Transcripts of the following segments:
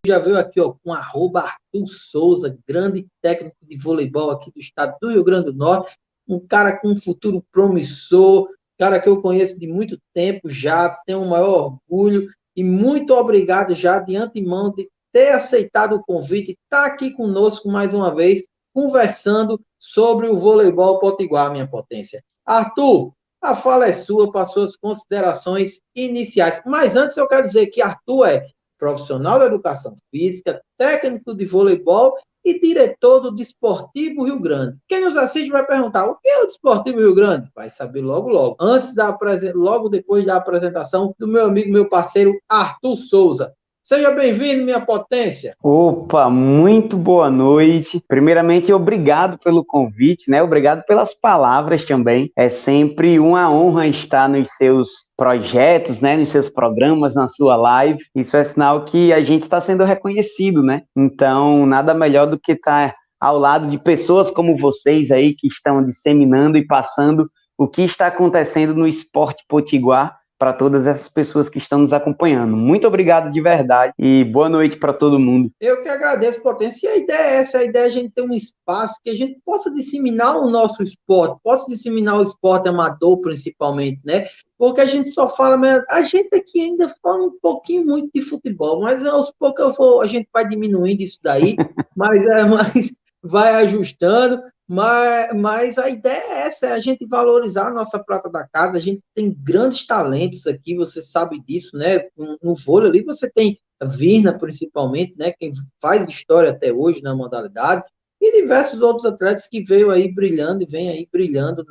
já veio aqui, ó, com @Arthur Souza, grande técnico de voleibol aqui do estado do Rio Grande do Norte, um cara com um futuro promissor, cara que eu conheço de muito tempo já, tenho o maior orgulho e muito obrigado já de antemão de ter aceitado o convite, estar aqui conosco mais uma vez, conversando sobre o voleibol potiguar, minha potência. Arthur, a fala é sua para suas considerações iniciais. Mas antes eu quero dizer que Arthur é profissional da educação física, técnico de voleibol e diretor do Desportivo Rio Grande. Quem nos assiste vai perguntar, o que é o Desportivo Rio Grande? Vai saber logo, logo. Logo depois da apresentação do meu amigo, meu parceiro, Arthur Souza. Seja bem-vindo, minha potência. Opa, muito boa noite. Primeiramente, obrigado pelo convite, né? Obrigado pelas palavras também. É sempre uma honra estar nos seus projetos, né? Nos seus programas, na sua live. Isso é sinal que a gente está sendo reconhecido, né? Então, nada melhor do que estar ao lado de pessoas como vocês aí que estão disseminando e passando o que está acontecendo no esporte potiguar para todas essas pessoas que estão nos acompanhando. Muito obrigado de verdade e boa noite para todo mundo. Eu que agradeço, Potência. E a ideia é essa, a ideia é a gente ter um espaço que a gente possa disseminar o nosso esporte, possa disseminar o esporte amador, principalmente, né? Porque a gente só fala, a gente aqui ainda fala um pouquinho muito de futebol, mas aos poucos a gente vai diminuindo isso daí, mas vai ajustando. Mas a ideia é essa, é a gente valorizar a nossa prata da casa. A gente tem grandes talentos aqui, você sabe disso, né? No vôlei ali você tem a Virna, principalmente, né? Quem faz história até hoje na modalidade, e diversos outros atletas que veio aí brilhando e vem aí brilhando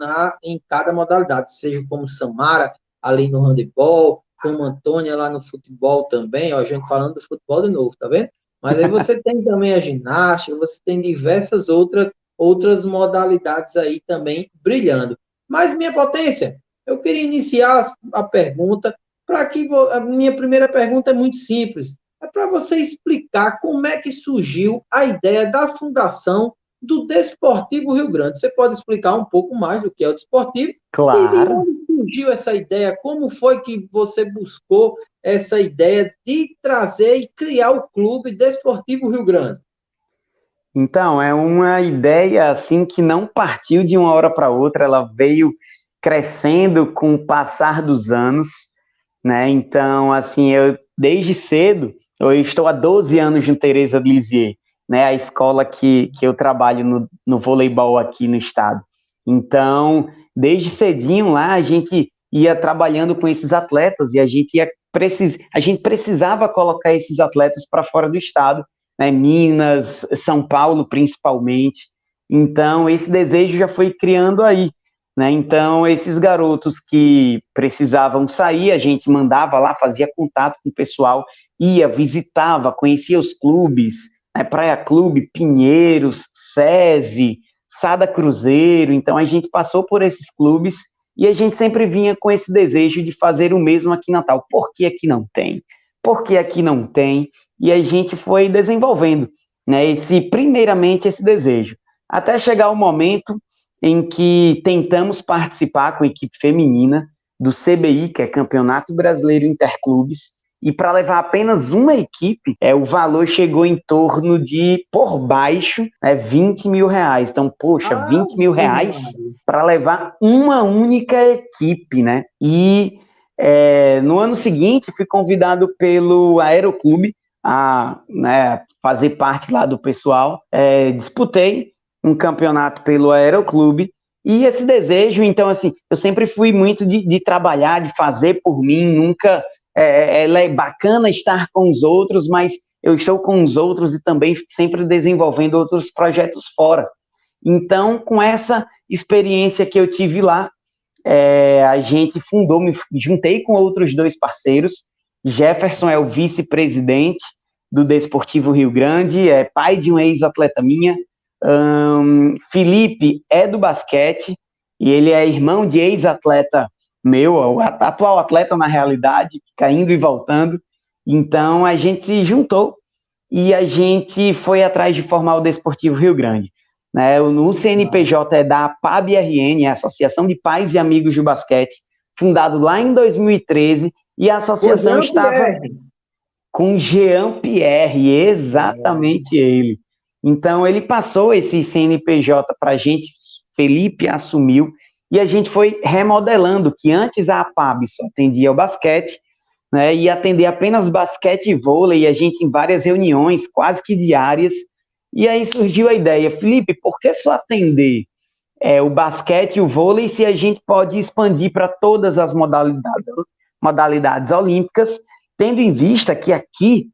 em cada modalidade, seja como Samara ali no handebol, como Antônia lá no futebol também, ó, a gente falando do futebol de novo, tá vendo? Mas aí você tem também a ginástica, você tem diversas outras modalidades aí também brilhando. Mas, minha potência, eu queria iniciar a pergunta para que a minha primeira pergunta é muito simples. É para você explicar como é que surgiu a ideia da fundação do Desportivo Rio Grande. Você pode explicar um pouco mais do que é o Desportivo? E de Claro. onde surgiu essa ideia? Como foi que você buscou essa ideia de trazer e criar o Clube Desportivo Rio Grande? Então, é uma ideia assim que não partiu de uma hora para outra, ela veio crescendo com o passar dos anos, né? Então, assim, eu desde cedo, eu estou há 12 anos no Teresa de Lisieux, né? A escola que eu trabalho no voleibol aqui no estado. Então, desde cedinho lá, a gente ia trabalhando com esses atletas e a gente precisava colocar esses atletas para fora do estado, né? Minas, São Paulo principalmente. Então, esse desejo já foi criando aí, né? Então, esses garotos que precisavam sair, a gente mandava lá, fazia contato com o pessoal, ia, visitava, conhecia os clubes, né? Praia Clube, Pinheiros, SESI, Sada Cruzeiro. Então, a gente passou por esses clubes e a gente sempre vinha com esse desejo de fazer o mesmo aqui em Natal. Por que aqui não tem? Por que aqui não tem? E a gente foi desenvolvendo, né, primeiramente esse desejo, até chegar o momento em que tentamos participar com a equipe feminina do CBI, que é Campeonato Brasileiro Interclubes, e para levar apenas uma equipe, o valor chegou em torno de, por baixo, R$20 mil. Então, poxa, R$20 mil para levar uma única equipe, né? E no ano seguinte, fui convidado pelo Aeroclube a, né, fazer parte lá do pessoal. Disputei um campeonato pelo Aeroclube e esse desejo, então, assim, eu sempre fui muito de trabalhar, de fazer por mim, nunca... é bacana estar com os outros, mas eu estou com os outros e também sempre desenvolvendo outros projetos fora. Então, com essa experiência que eu tive lá, a gente fundou, me juntei com outros dois parceiros. Jefferson é o vice-presidente do Desportivo Rio Grande, é pai de um ex-atleta minha. Felipe é do basquete e ele é irmão de ex-atleta meu, o atual atleta na realidade, caindo e voltando. Então a gente se juntou e a gente foi atrás de formar o Desportivo Rio Grande. O CNPJ é da APAB-RN, a Associação de Pais e Amigos do Basquete, fundado lá em 2013, e a associação estava... Com Jean Pierre, exatamente ele. Então, ele passou esse CNPJ para a gente, Felipe assumiu, e a gente foi remodelando, que antes a APAB só atendia o basquete, né, e atender apenas basquete e vôlei, e a gente em várias reuniões, quase que diárias, e aí surgiu a ideia, Felipe, por que só atender o basquete e o vôlei se a gente pode expandir para todas as modalidades olímpicas, tendo em vista que aqui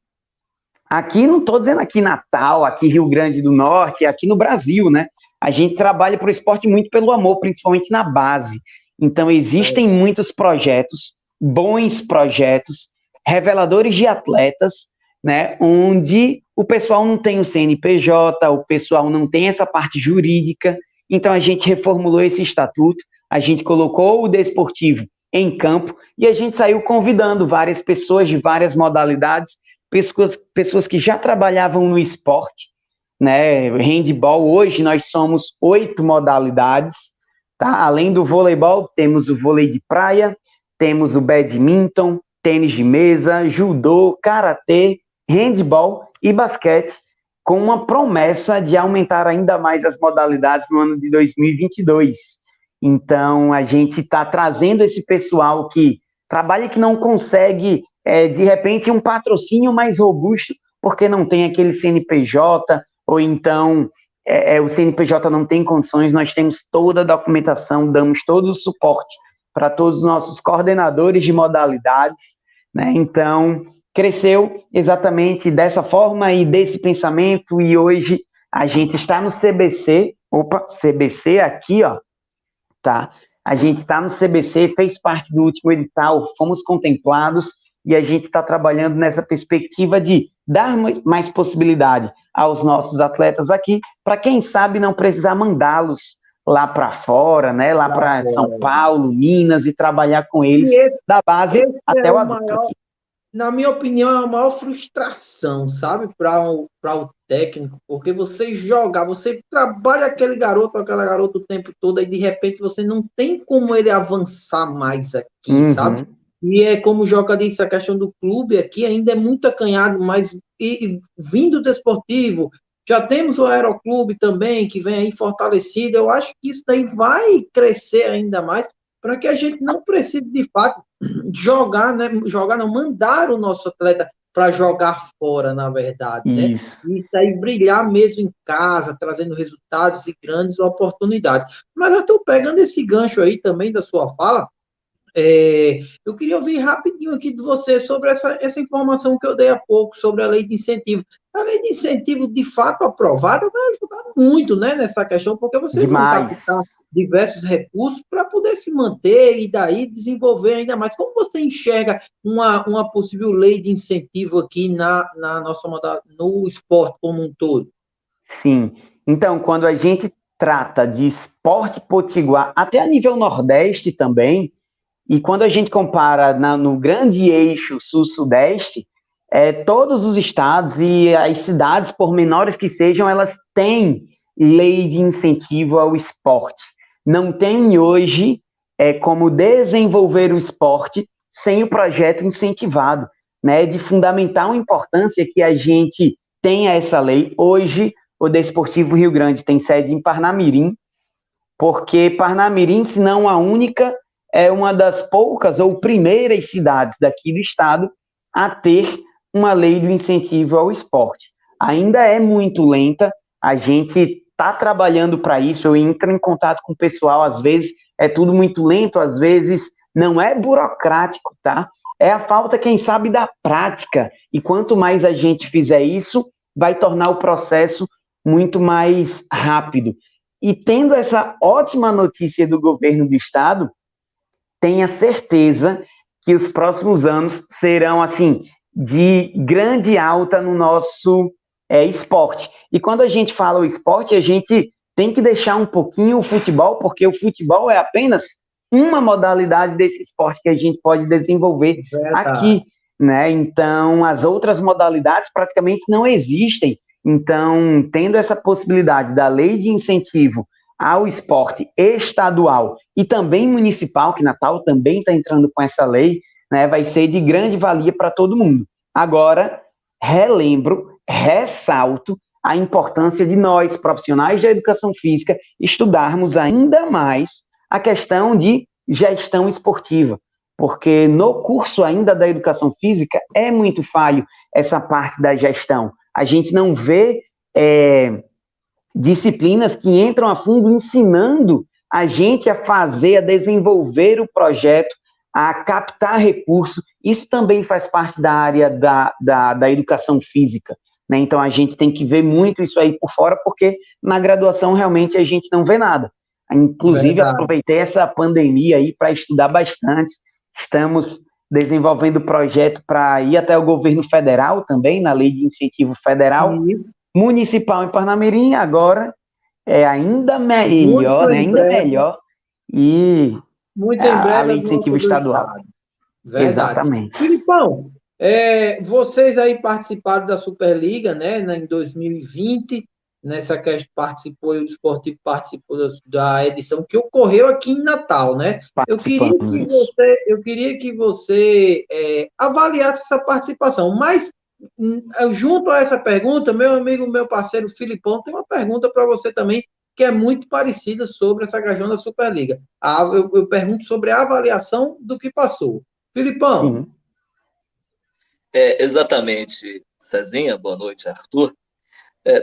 não estou dizendo aqui Natal, aqui Rio Grande do Norte, aqui no Brasil, né? A gente trabalha para o esporte muito pelo amor, principalmente na base. Então, existem muitos projetos, bons projetos, reveladores de atletas, né? Onde o pessoal não tem o CNPJ, o pessoal não tem essa parte jurídica. Então, a gente reformulou esse estatuto, a gente colocou o desportivo em campo e a gente saiu convidando várias pessoas de várias modalidades, pessoas que já trabalhavam no esporte, né? Handball, hoje nós somos 8 modalidades, tá? Além do voleibol, temos o vôlei de praia, temos o badminton, tênis de mesa, judô, karatê, handball e basquete, com uma promessa de aumentar ainda mais as modalidades no ano de 2022. Então, a gente está trazendo esse pessoal que trabalha e que não consegue, de repente, um patrocínio mais robusto, porque não tem aquele CNPJ, ou então o CNPJ não tem condições, nós temos toda a documentação, damos todo o suporte para todos os nossos coordenadores de modalidades, né? Então, cresceu exatamente dessa forma e desse pensamento, e hoje a gente está no CBC, CBC aqui, ó, tá? A gente está no CBC, fez parte do último edital, fomos contemplados, e a gente está trabalhando nessa perspectiva de dar mais possibilidade aos nossos atletas aqui, para quem sabe não precisar mandá-los lá para fora, né? Lá para São Paulo, Minas, e trabalhar com eles da base até o adulto aqui. Na minha opinião, é a maior frustração, sabe, para o técnico, porque você trabalha aquele garoto, aquela garota o tempo todo, e de repente você não tem como ele avançar mais aqui, sabe? E é como o Joca disse, a questão do clube aqui ainda é muito acanhado, mas vindo do Desportivo, já temos o Aeroclube também, que vem aí fortalecido, eu acho que isso daí vai crescer ainda mais, para que a gente não precise, de fato, jogar, né? Jogar não, mandar o nosso atleta para jogar fora, na verdade, né? E aí brilhar mesmo em casa, trazendo resultados e grandes oportunidades. Mas eu estou pegando esse gancho aí também da sua fala. Eu queria ouvir rapidinho aqui de você sobre essa informação que eu dei há pouco sobre a lei de incentivo. A lei de incentivo, de fato aprovada, vai ajudar muito, né, nessa questão, porque vocês vão captar diversos recursos para poder se manter e daí desenvolver ainda mais. Como você enxerga uma possível lei de incentivo aqui na nossa no esporte como um todo? Sim. Então, quando a gente trata de esporte potiguar, até a nível Nordeste também, e quando a gente compara no grande eixo sul-sudeste, todos os estados e as cidades, por menores que sejam, elas têm lei de incentivo ao esporte. Não tem hoje como desenvolver o esporte sem o projeto incentivado, né? De fundamental importância que a gente tenha essa lei. Hoje, o Desportivo Rio Grande tem sede em Parnamirim, porque Parnamirim, se não a única, é uma das poucas ou primeiras cidades daqui do estado a ter uma lei do incentivo ao esporte. Ainda é muito lenta, a gente está trabalhando para isso, eu entro em contato com o pessoal, às vezes é tudo muito lento, às vezes não é burocrático, tá? É a falta, quem sabe, da prática, e quanto mais a gente fizer isso, vai tornar o processo muito mais rápido. E tendo essa ótima notícia do governo do estado, tenha certeza que os próximos anos serão, assim, de grande alta no nosso esporte. E quando a gente fala o esporte, a gente tem que deixar um pouquinho o futebol, porque o futebol é apenas uma modalidade desse esporte que a gente pode desenvolver aqui, né? Então, as outras modalidades praticamente não existem. Então, tendo essa possibilidade da lei de incentivo ao esporte estadual e também municipal, que Natal também está entrando com essa lei, né, vai ser de grande valia para todo mundo. Agora, ressalto a importância de nós, profissionais da educação física, estudarmos ainda mais a questão de gestão esportiva, porque no curso ainda da educação física é muito falho essa parte da gestão. A gente não vê disciplinas que entram a fundo ensinando a gente a fazer, a desenvolver o projeto, a captar recurso. Isso também faz parte da área da educação física, né? Então, a gente tem que ver muito isso aí por fora, porque na graduação realmente a gente não vê nada. Inclusive, Verdade. aproveitei essa pandemia aí para estudar bastante. Estamos desenvolvendo projeto para ir até o governo federal também, na lei de incentivo federal, municipal em Parnamirim, agora é ainda melhor, né? Ainda melhor, e muito em a breve lei as de incentivo nossas do estadual. Estado. Verdade. Exatamente. Filipão, vocês aí participaram da Superliga, né, em 2020, nessa questão participou, o Esportivo participou da edição que ocorreu aqui em Natal, né? Eu queria que você avaliasse essa participação, mas junto a essa pergunta, meu amigo, meu parceiro Filipão, tem uma pergunta para você também, que é muito parecida sobre essa questão da Superliga. Eu pergunto sobre a avaliação do que passou. Filipão. Sim. Exatamente, Cezinha, boa noite, Arthur.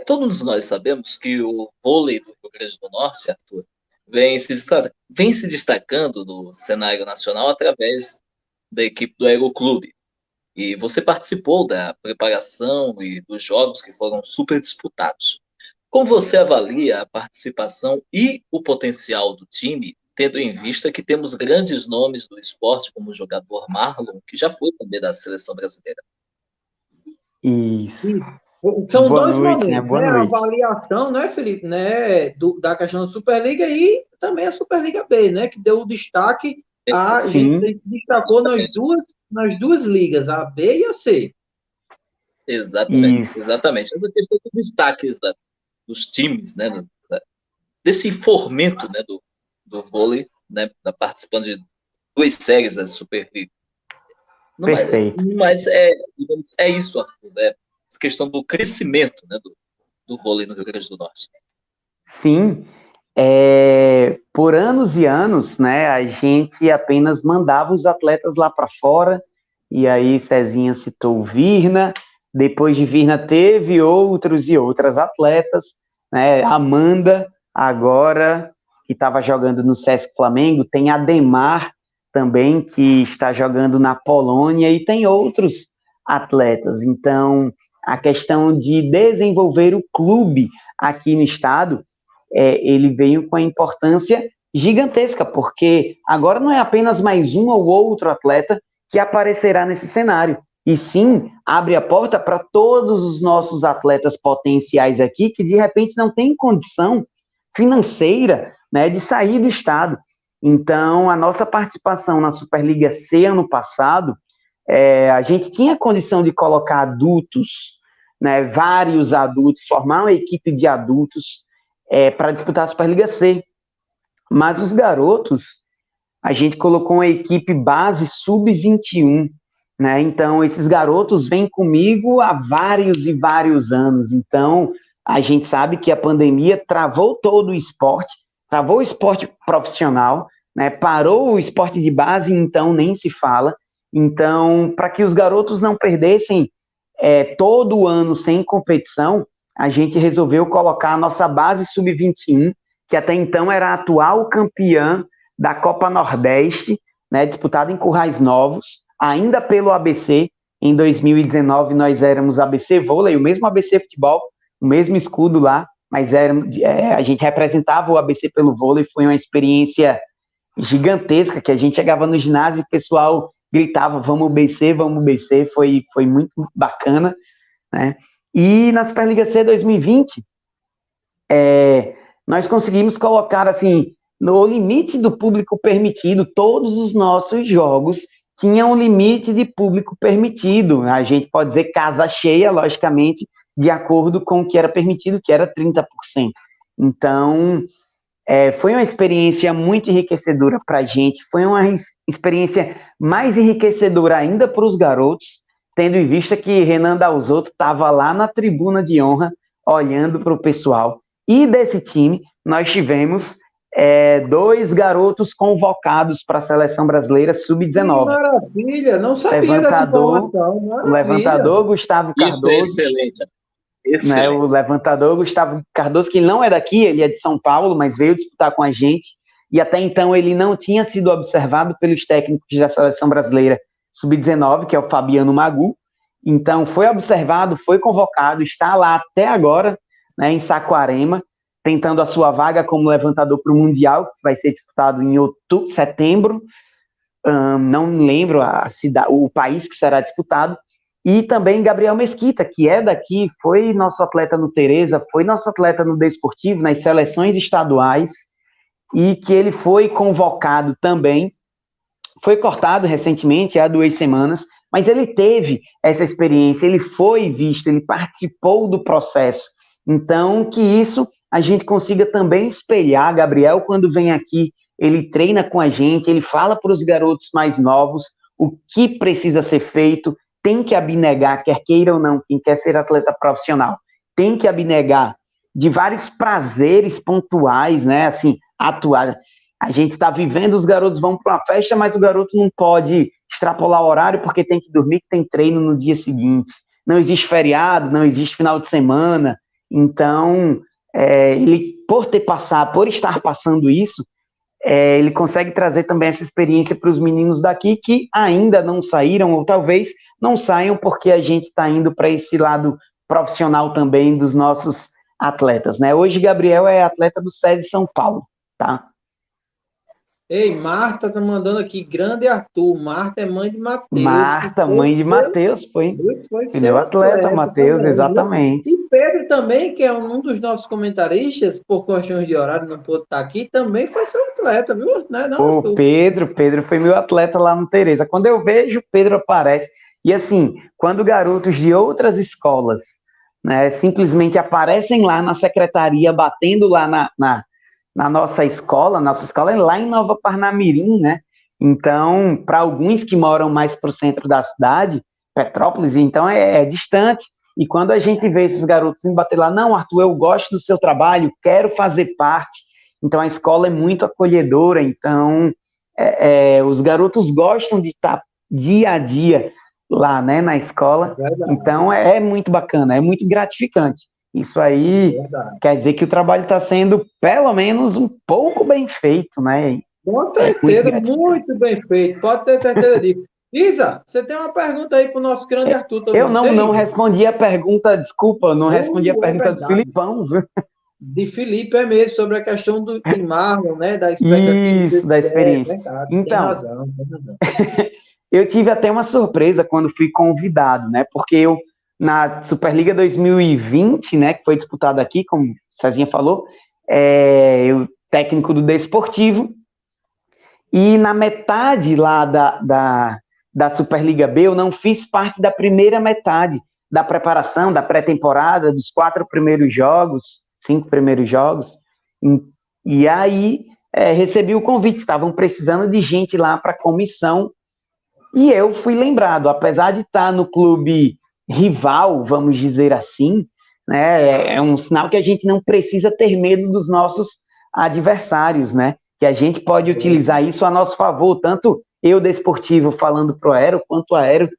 Todos nós sabemos que o vôlei do Rio Grande do Norte, Arthur, vem se destacando no cenário nacional através da equipe do Aeroclube. E você participou da preparação e dos jogos que foram super disputados. Como você avalia a participação e o potencial do time, tendo em vista que temos grandes nomes do esporte, como o jogador Marlon, que já foi também da seleção brasileira? Isso. São Boa dois noite, momentos, Boa né? noite. A avaliação, né, Felipe, né, da questão da Superliga e também a Superliga B, né, que deu o destaque a gente destacou nas duas ligas, a B e a C. Exatamente, Isso. exatamente. Essa questão dos destaques dos times, né, desse fomento, né, do vôlei, né, participando de 2 séries da Superliga. Perfeito. Mas digamos, isso, Arthur, né? Essa questão do crescimento, né, do vôlei no Rio Grande do Norte. Sim, por anos e anos, né, a gente apenas mandava os atletas lá para fora, e aí Cezinha citou o Virna, depois de Virna teve outros e outras atletas, né, Amanda, agora, que estava jogando no Sesc Flamengo, tem Ademar também, que está jogando na Polônia, e tem outros atletas. Então, a questão de desenvolver o clube aqui no estado, ele veio com a importância gigantesca, porque agora não é apenas mais um ou outro atleta que aparecerá nesse cenário, e sim abre a porta para todos os nossos atletas potenciais aqui que de repente não têm condição financeira, né, de sair do estado. Então, a nossa participação na Superliga C ano passado, a gente tinha condição de colocar adultos, né, vários adultos, formar uma equipe de adultos para disputar a Superliga C. Mas os garotos, a gente colocou uma equipe base sub-21, né? Então, esses garotos vêm comigo há vários e vários anos. Então, a gente sabe que a pandemia travou todo o esporte, travou o esporte profissional, né? Parou o esporte de base, então nem se fala. Então, para que os garotos não perdessem todo ano sem competição, a gente resolveu colocar a nossa base sub-21, que até então era a atual campeã da Copa Nordeste, né, disputada em Currais Novos, ainda pelo ABC. Em 2019 nós éramos ABC Vôlei, o mesmo ABC Futebol, o mesmo escudo lá, mas a gente representava o ABC pelo vôlei. Foi uma experiência gigantesca, que a gente chegava no ginásio e o pessoal gritava, vamos BC, foi muito bacana, né? E na Superliga C 2020, nós conseguimos colocar, assim, no limite do público permitido, todos os nossos jogos tinham um limite de público permitido. A gente pode dizer casa cheia, logicamente, de acordo com o que era permitido, que era 30%. Então, foi uma experiência muito enriquecedora para a gente, foi uma experiência mais enriquecedora ainda para os garotos, tendo em vista que Renan Dalzotto estava lá na tribuna de honra, olhando para o pessoal. E desse time, nós tivemos 2 garotos convocados para a Seleção Brasileira Sub-19. Maravilha, não sabia dessa informação. O levantador Gustavo Cardoso. Isso é excelente. Né, o levantador Gustavo Cardoso, que não é daqui, ele é de São Paulo, mas veio disputar com a gente, e até então ele não tinha sido observado pelos técnicos da Seleção Brasileira Sub-19, que é o Fabiano Magu. Então foi observado, foi convocado, está lá até agora, né, em Saquarema, tentando a sua vaga como levantador para o Mundial, que vai ser disputado em setembro, não lembro o país que será disputado. E também Gabriel Mesquita, que é daqui, foi nosso atleta no Tereza, foi nosso atleta no Desportivo, nas seleções estaduais, e que ele foi convocado também, foi cortado recentemente, há 2 semanas, mas ele teve essa experiência, ele foi visto, ele participou do processo. Então, que isso a gente consiga também espelhar. Gabriel, quando vem aqui, ele treina com a gente, ele fala para os garotos mais novos o que precisa ser feito, tem que abnegar, quer queira ou não, quem quer ser atleta profissional, tem que abnegar de vários prazeres pontuais, né, assim, atuar. A gente está vivendo, os garotos vão para uma festa, mas o garoto não pode extrapolar o horário porque tem que dormir, que tem treino no dia seguinte. Não existe feriado, não existe final de semana. Então, ele, por estar passando isso, ele consegue trazer também essa experiência para os meninos daqui que ainda não saíram, ou talvez não saiam porque a gente está indo para esse lado profissional também dos nossos atletas, né? Hoje, Gabriel é atleta do SESI São Paulo, tá? Ei, Marta tá mandando aqui, grande Arthur. Marta é mãe de Matheus. Marta, mãe de Matheus, foi meu atleta, Matheus, exatamente. E Pedro também, que é um dos nossos comentaristas, por questões de horário, não pôde estar aqui, também foi seu atleta, viu? Não, o Pedro foi meu atleta lá no Tereza. Quando eu vejo, Pedro aparece. E assim, quando garotos de outras escolas, né, simplesmente aparecem lá na secretaria, batendo lá na nossa escola é lá em Nova Parnamirim, né? Então, para alguns que moram mais para o centro da cidade, Petrópolis, então é distante. E quando a gente vê esses garotos indo bater lá, não, Arthur, eu gosto do seu trabalho, quero fazer parte. Então, a escola é muito acolhedora, então os garotos gostam de estar dia a dia lá, né, na escola. Então, é muito bacana, é muito gratificante. Isso aí quer dizer que o trabalho está sendo, pelo menos, um pouco bem feito, né? Com certeza, muito bem feito. Pode ter certeza disso. Isa, você tem uma pergunta aí para o nosso grande Arthur também. Eu não respondi a pergunta, desculpa, não respondi a pergunta do Filipão, viu? De Felipe mesmo, sobre a questão de Marlon, né? Da expectativa. Isso, da experiência. Verdade, então, tem razão. Eu tive até uma surpresa quando fui convidado, né? Porque eu, na Superliga 2020, né, que foi disputada aqui, como o Cezinha falou, eu técnico do Desportivo, e na metade lá da Superliga B, eu não fiz parte da primeira metade da preparação, da pré-temporada, dos 5 primeiros jogos, e aí recebi o convite, estavam precisando de gente lá para a comissão, e eu fui lembrado, apesar de estar no clube rival, vamos dizer assim, né, é um sinal que a gente não precisa ter medo dos nossos adversários, né, que a gente pode utilizar isso a nosso favor, tanto eu, Desportivo, falando pro Aero, quanto o Aero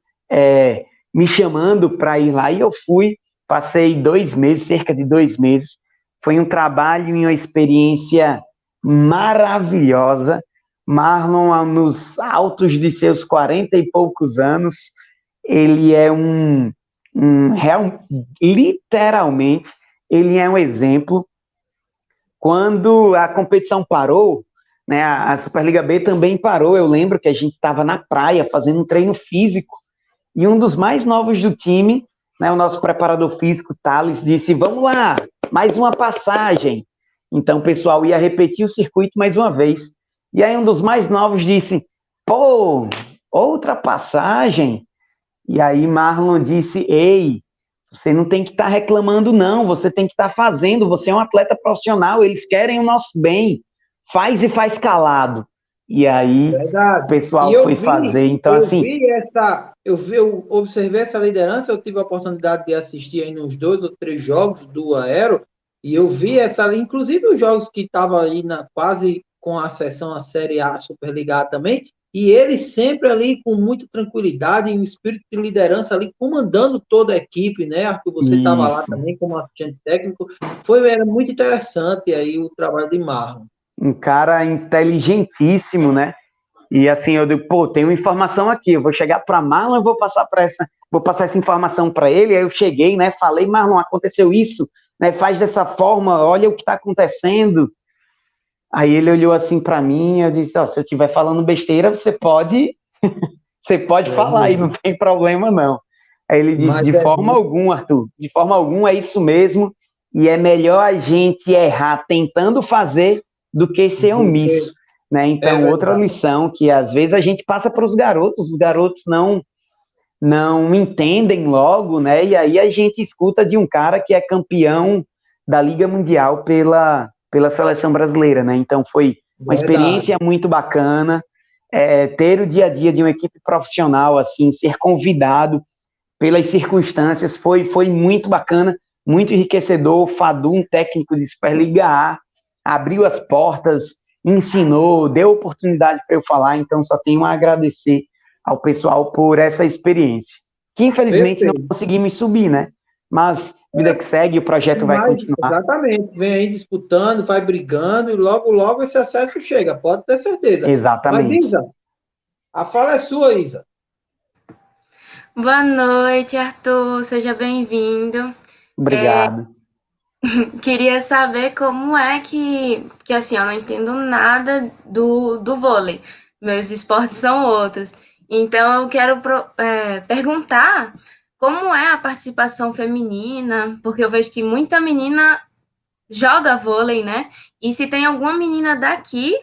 me chamando para ir lá, e eu fui, passei 2 meses, cerca de 2 meses, foi um trabalho e uma experiência maravilhosa. Marlon, nos altos de seus 40 e poucos anos, ele é literalmente, ele é um exemplo. Quando a competição parou, né, a Superliga B também parou, eu lembro que a gente estava na praia fazendo um treino físico, e um dos mais novos do time, né, o nosso preparador físico, Thales, disse, vamos lá, mais uma passagem. Então o pessoal ia repetir o circuito mais uma vez. E aí um dos mais novos disse, pô, outra passagem? E aí Marlon disse, ei, você não tem que estar reclamando não, você tem que estar fazendo, você é um atleta profissional, eles querem o nosso bem, faz e faz calado. e aí o Verdade. E pessoal foi fazer. Então, assim, eu observei essa liderança, eu tive a oportunidade de assistir aí nos 2 ou 3 jogos do Aero, e eu vi inclusive os jogos que estavam aí quase com a sessão a Série A Superligada também, e ele sempre ali com muita tranquilidade, um espírito de liderança ali, comandando toda a equipe, né? Acho que você estava lá isso, também como assistente técnico, era muito interessante aí o trabalho de Marlon. um cara inteligentíssimo, né? E assim, eu digo, pô, tem uma informação aqui, eu vou chegar para Marlon, eu vou passar essa informação para ele. Aí eu cheguei, né? Falei, Marlon, aconteceu isso, né? Faz dessa forma, olha o que está acontecendo. Aí ele olhou assim para mim, eu disse, oh, se eu estiver falando besteira, você pode falar aí, não tem problema não. Aí ele disse, Mas de forma alguma, Arthur, de forma alguma é isso mesmo, e é melhor a gente errar tentando fazer do que ser omisso, né? é Então, outra verdade. lição que às vezes a gente passa para os garotos não entendem logo, né? E aí a gente escuta de um cara que é campeão da Liga Mundial pela seleção brasileira, né? Então foi uma Verdade. experiência muito bacana, ter o dia a dia de uma equipe profissional, assim, ser convidado pelas circunstâncias, foi muito bacana, muito enriquecedor. O Fadu, um técnico de Superliga A, abriu as portas, ensinou, deu oportunidade para eu falar, então só tenho a agradecer ao pessoal por essa experiência. Que infelizmente não Perfeito. conseguimos subir, né? Mas vida que segue, o projeto vai Mas, continuar. exatamente, vem aí disputando, vai brigando e logo, logo esse acesso chega, pode ter certeza. Mas, Exatamente. Isa, a fala é sua, Isa. Boa noite, Arthur. Seja bem-vindo. Obrigado. Queria saber como é que assim, eu não entendo nada do vôlei. Meus esportes são outros. Então, eu quero perguntar como é a participação feminina, porque eu vejo que muita menina joga vôlei, né? E se tem alguma menina daqui,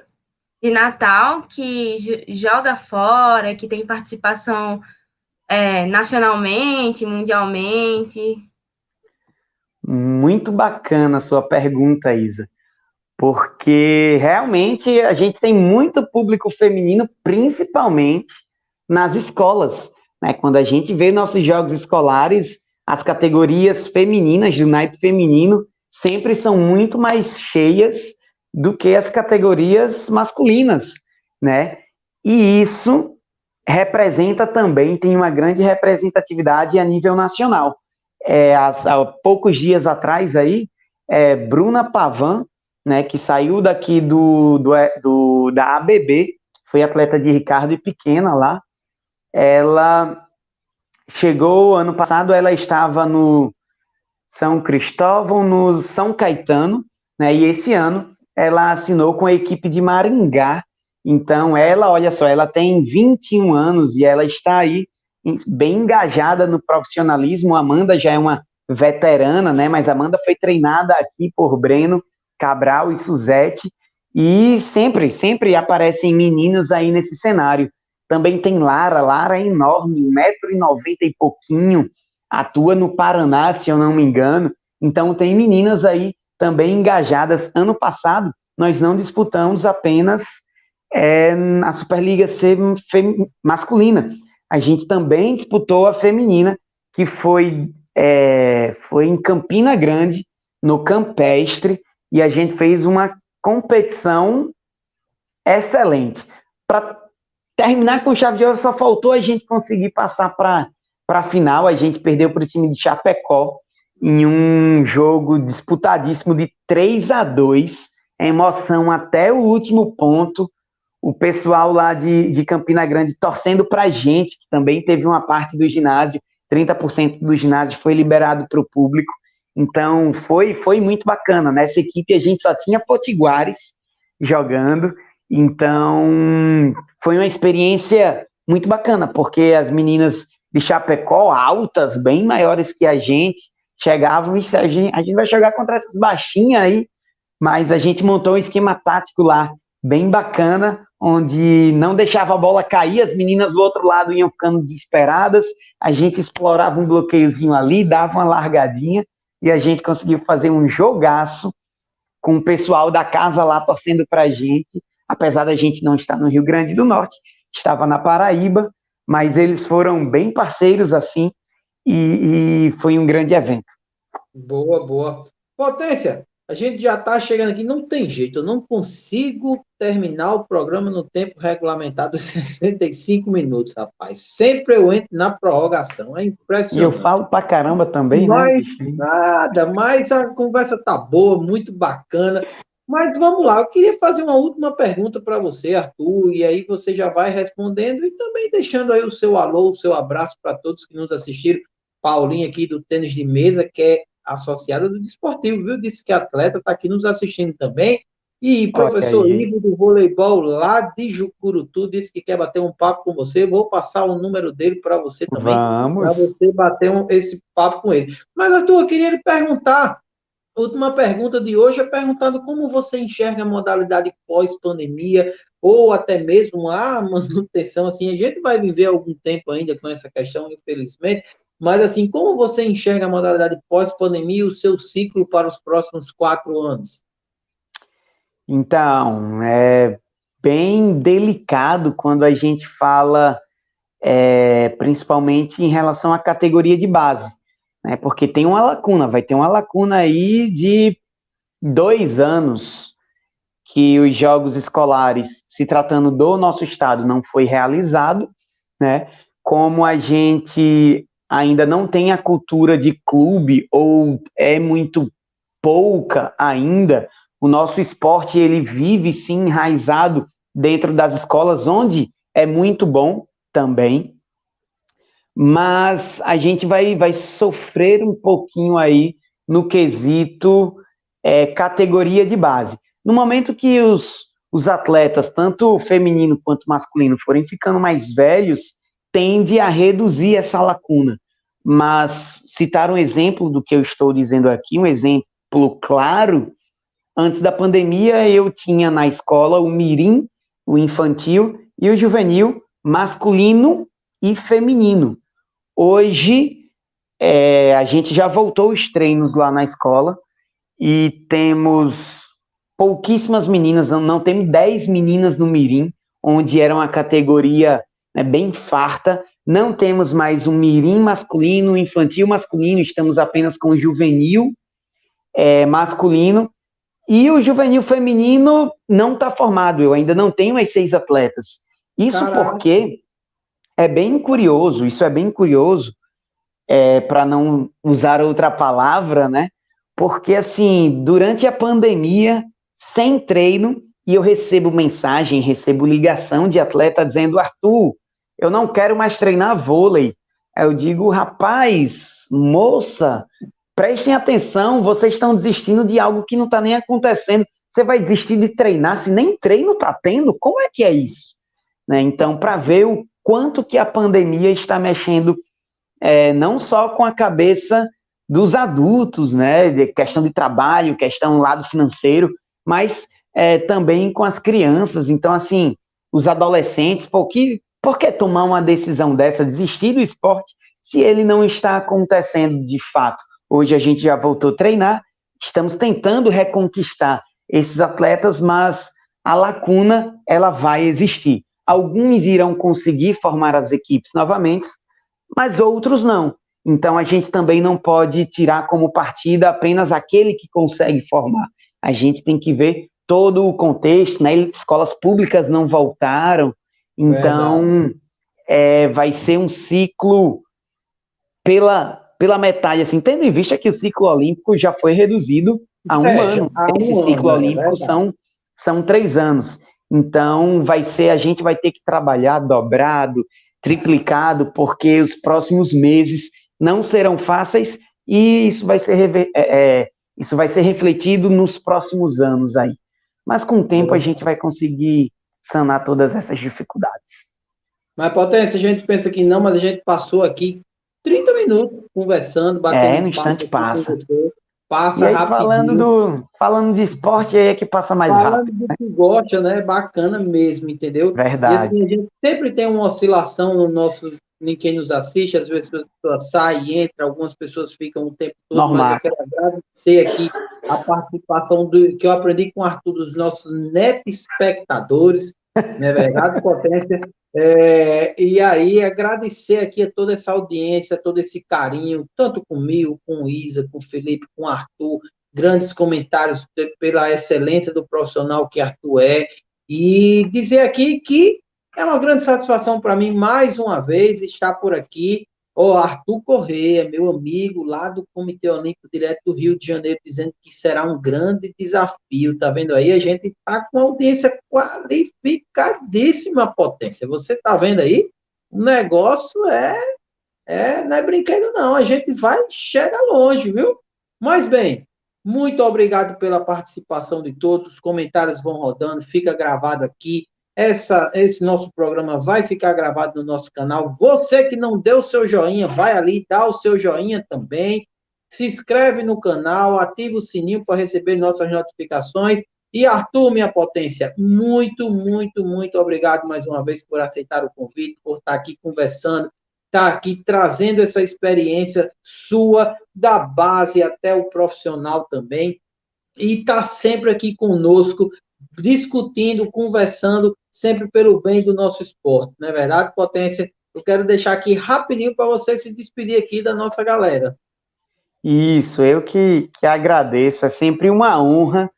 de Natal, que joga fora, que tem participação nacionalmente, mundialmente. Muito bacana a sua pergunta, Isa, porque realmente a gente tem muito público feminino, principalmente nas escolas, né? Quando a gente vê nossos jogos escolares, as categorias femininas do naipe feminino sempre são muito mais cheias do que as categorias masculinas, né? E isso representa também, tem uma grande representatividade a nível nacional. Há poucos dias atrás aí, Bruna Pavan, né, que saiu daqui da ABB, foi atleta de Ricardo e Pequena lá, ela chegou ano passado, ela estava no São Cristóvão, no São Caetano, né, e esse ano ela assinou com a equipe de Maringá. Então ela, olha só, ela tem 21 anos e ela está aí bem engajada no profissionalismo. A Amanda já é uma veterana, né, mas a Amanda foi treinada aqui por Breno Cabral e Suzete, e sempre aparecem meninos aí nesse cenário. Também tem Lara é enorme, 1,90 m e pouquinho, atua no Paraná, se eu não me engano. Então tem meninas aí também engajadas. Ano passado, nós não disputamos apenas a Superliga C masculina. A gente também disputou a feminina, que foi em Campina Grande, no Campestre, e a gente fez uma competição excelente. Para terminar com chave de ouro, só faltou a gente conseguir passar para a final. A gente perdeu para o time de Chapecó em um jogo disputadíssimo de 3-2, emoção até o último ponto. O pessoal lá de Campina Grande torcendo para a gente, que também teve uma parte do ginásio, 30% do ginásio foi liberado para o público. Então foi muito bacana. Nessa equipe a gente só tinha potiguares jogando, então foi uma experiência muito bacana, porque as meninas de Chapecó, altas, bem maiores que a gente, chegavam e a gente vai jogar contra essas baixinhas aí, mas a gente montou um esquema tático lá, bem bacana, onde não deixava a bola cair, as meninas do outro lado iam ficando desesperadas, a gente explorava um bloqueiozinho ali, dava uma largadinha, e a gente conseguiu fazer um jogaço com o pessoal da casa lá torcendo pra gente. apesar da gente não estar no Rio Grande do Norte, estava na Paraíba, mas eles foram bem parceiros assim, e foi um grande evento. Boa, boa. Potência, a gente já está chegando aqui, não tem jeito, eu não consigo terminar o programa no tempo regulamentado dos 65 minutos, rapaz. Sempre eu entro na prorrogação, é E eu impressionante. falo pra caramba também, né? Mas nada, mas a conversa tá boa, muito bacana. Mas vamos lá, eu queria fazer uma última pergunta para você, Arthur, e aí você já vai respondendo e também deixando aí o seu alô, o seu abraço para todos que nos assistiram. Paulinho aqui do tênis de mesa, que é associada do Desportivo, viu? Disse que atleta está aqui nos assistindo também. E Olha professor aí, Ivo do voleibol lá de Jucurutu disse que quer bater um papo com você. Vou passar o número dele para você também, para vamos. você bater esse papo com ele. Mas, Arthur, eu queria lhe perguntar, a última pergunta de hoje é perguntando como você enxerga a modalidade pós-pandemia, ou até mesmo a manutenção, assim, a gente vai viver algum tempo ainda com essa questão, infelizmente, mas, assim, como você enxerga a modalidade pós-pandemia e o seu ciclo para os próximos 4 anos? Então, é bem delicado quando a gente fala, principalmente em relação à categoria de base, né? Porque tem uma lacuna, vai ter uma lacuna aí de 2 anos que os jogos escolares, se tratando do nosso estado, não foi realizado, né? Como a gente ainda não tem a cultura de clube ou é muito pouca ainda, o nosso esporte ele vive sim enraizado dentro das escolas, onde é muito bom também, mas a gente vai sofrer um pouquinho aí no quesito categoria de base. No momento que os atletas, tanto feminino quanto masculino, forem ficando mais velhos, tende a reduzir essa lacuna. Mas citar um exemplo do que eu estou dizendo aqui, um exemplo claro, antes da pandemia eu tinha na escola o mirim, o infantil e o juvenil, masculino e feminino. Hoje a gente já voltou os treinos lá na escola e temos pouquíssimas meninas, não temos 10 meninas no mirim, onde era uma categoria, né, bem farta. Não temos mais um mirim masculino, infantil masculino, estamos apenas com o juvenil masculino, e o juvenil feminino não está formado, eu ainda não tenho as 6 atletas. Isso Caraca. porque é bem curioso, para não usar outra palavra, né? Porque, assim, durante a pandemia, sem treino, e eu recebo mensagem, recebo ligação de atleta dizendo: Arthur, eu não quero mais treinar vôlei. Aí eu digo: rapaz, moça, prestem atenção, vocês estão desistindo de algo que não está nem acontecendo. Você vai desistir de treinar se nem treino está tendo? Como é que é isso? Né? Então, para ver o quanto que a pandemia está mexendo não só com a cabeça dos adultos, né, de questão de trabalho, questão lado financeiro, mas também com as crianças. Então, assim, os adolescentes, por que tomar uma decisão dessa, desistir do esporte, se ele não está acontecendo de fato? Hoje a gente já voltou a treinar, estamos tentando reconquistar esses atletas, mas a lacuna, ela vai existir. Alguns irão conseguir formar as equipes novamente, mas outros não. Então, a gente também não pode tirar como partida apenas aquele que consegue formar. A gente tem que ver todo o contexto, né? Escolas públicas não voltaram, então vai ser um ciclo pela metade, assim, tendo em vista que o ciclo olímpico já foi reduzido a um ano. Esse ciclo olímpico são 3 anos. Então, a gente vai ter que trabalhar dobrado, triplicado, porque os próximos meses não serão fáceis e isso vai ser refletido nos próximos anos aí. Mas com o tempo a gente vai conseguir sanar todas essas dificuldades. Mas, Potência, a gente pensa que não, mas a gente passou aqui 30 minutos conversando, batendo no instante passa. Passa e aí, rapidinho. falando de esporte, aí é que passa mais rápido. Falando do que gosta, né? Bacana mesmo, entendeu? Verdade. E assim, a gente sempre tem uma oscilação no nosso em quem nos assiste, às vezes as pessoas saem e entram, algumas pessoas ficam o tempo todo, Normal. mas eu quero agradecer aqui a participação que eu aprendi com o Arthur, dos nossos net espectadores, não é verdade, Potência? E aí, agradecer aqui a toda essa audiência, todo esse carinho, tanto comigo, com o Isa, com o Felipe, com o Arthur, grandes comentários pela excelência do profissional que Arthur é, e dizer aqui que é uma grande satisfação para mim, mais uma vez, estar por aqui. Arthur Corrêa, meu amigo lá do Comitê Olímpico direto do Rio de Janeiro, dizendo que será um grande desafio. Tá vendo aí? A gente está com uma audiência qualificadíssima, Potência. Você está vendo aí? O negócio não é brinquedo, não. A gente chega longe, viu? Mas bem, muito obrigado pela participação de todos. Os comentários vão rodando, fica gravado aqui. Esse nosso programa vai ficar gravado no nosso canal. Você que não deu o seu joinha, vai ali, dá o seu joinha também. Se inscreve no canal, ativa o sininho para receber nossas notificações. E Arthur, minha potência, muito, muito, muito obrigado mais uma vez por aceitar o convite, por estar aqui conversando, estar aqui trazendo essa experiência sua, da base até o profissional também. E estar sempre aqui conosco, discutindo, conversando, sempre pelo bem do nosso esporte, não é verdade, Potência? Eu quero deixar aqui rapidinho para você se despedir aqui da nossa galera. Isso, eu que agradeço, é sempre uma honra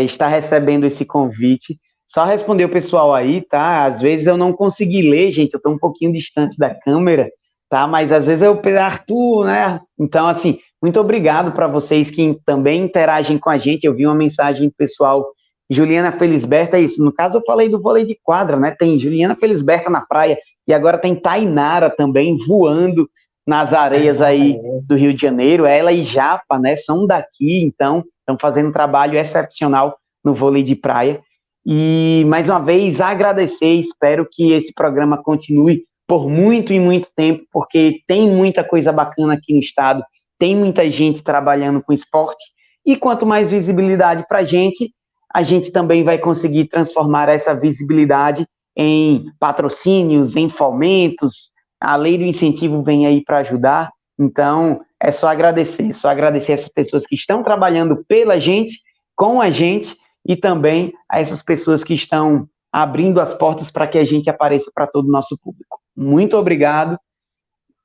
estar recebendo esse convite. Só responder o pessoal aí, tá? Às vezes eu não consegui ler, gente, eu estou um pouquinho distante da câmera, tá? Mas às vezes eu Arthur, né? Então, assim, muito obrigado para vocês que também interagem com a gente. Eu vi uma mensagem pessoal, Juliana Felisberta, é isso. No caso, eu falei do vôlei de quadra, né? Tem Juliana Felisberta na praia e agora tem Tainara também voando nas areias aí do Rio de Janeiro. Ela e Japa, né? São daqui, então estão fazendo um trabalho excepcional no vôlei de praia. E, mais uma vez, agradecer, espero que esse programa continue por muito e muito tempo, porque tem muita coisa bacana aqui no estado, tem muita gente trabalhando com esporte, e quanto mais visibilidade para a gente também vai conseguir transformar essa visibilidade em patrocínios, em fomentos. A lei do incentivo vem aí para ajudar, então é só agradecer essas pessoas que estão trabalhando pela gente, com a gente, e também a essas pessoas que estão abrindo as portas para que a gente apareça para todo o nosso público. Muito obrigado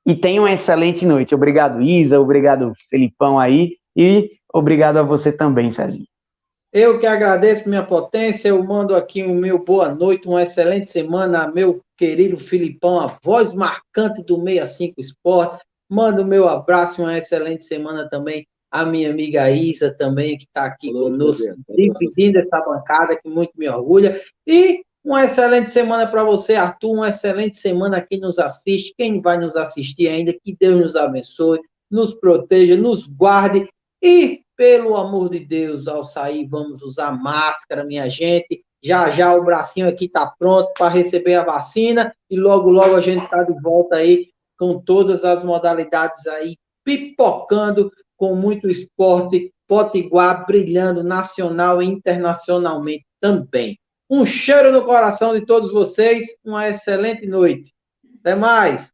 e tenha uma excelente noite. Obrigado, Isa, obrigado, Felipão aí, e obrigado a você também, Cezinha. Eu que agradeço, minha potência, eu mando aqui o meu boa noite, uma excelente semana, meu querido Filipão, a voz marcante do 65 Esporte. Mando o meu abraço, uma excelente semana também a minha amiga Isa também, que está aqui conosco, dividindo essa bancada, que muito me orgulha. E uma excelente semana para você, Arthur, uma excelente semana a quem nos assiste, quem vai nos assistir ainda, que Deus nos abençoe, nos proteja, nos guarde e, pelo amor de Deus, ao sair, vamos usar máscara, minha gente. Já já o bracinho aqui está pronto para receber a vacina e logo, logo a gente está de volta aí com todas as modalidades aí, pipocando com muito esporte, potiguar brilhando nacional e internacionalmente também. Um cheiro no coração de todos vocês, uma excelente noite. Até mais!